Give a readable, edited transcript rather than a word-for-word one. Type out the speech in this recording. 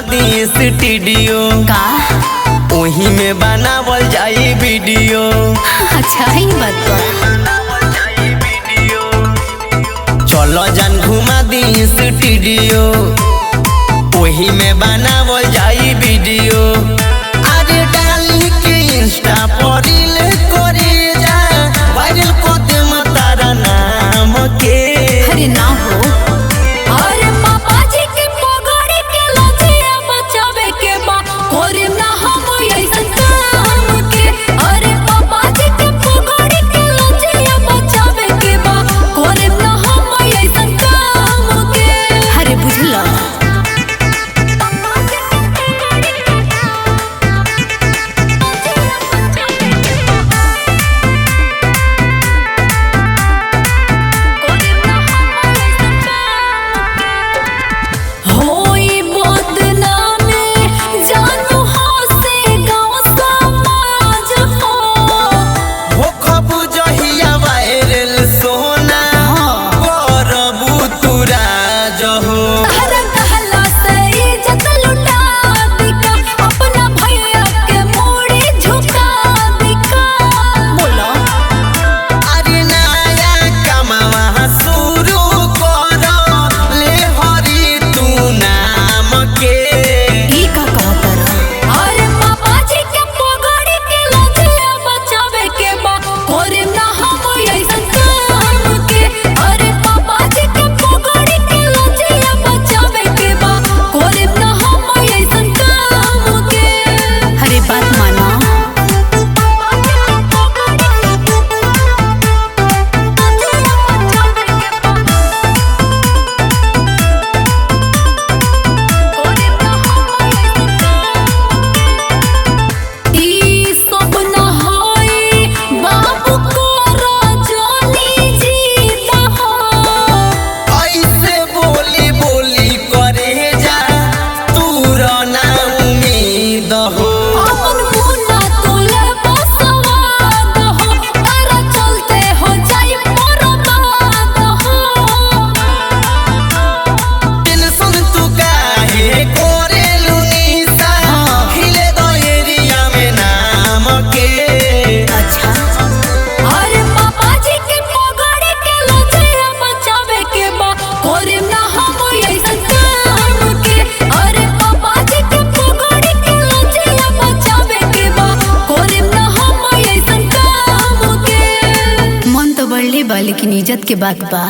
दी studio का वही में बनावल जाई वीडियो। अच्छा ही बात बा। चलो जान घुमा दी स्टूडियो वही में बनावल जाई वीडियो। अरे डाली के इंस्टा पर रील करे जा वायरल को दे तारा नाम के। अरे ना हो। अरे पापा जी के पगड़ी के लजिया बचावे के बा कोरे ना हम ऐसन काम के। अरे पापा जी के पगड़ी के लजिया बचावे के बा कोरे ना हम ऐसन काम के। अरे बुझला लेकिन इज्जत के बात बा।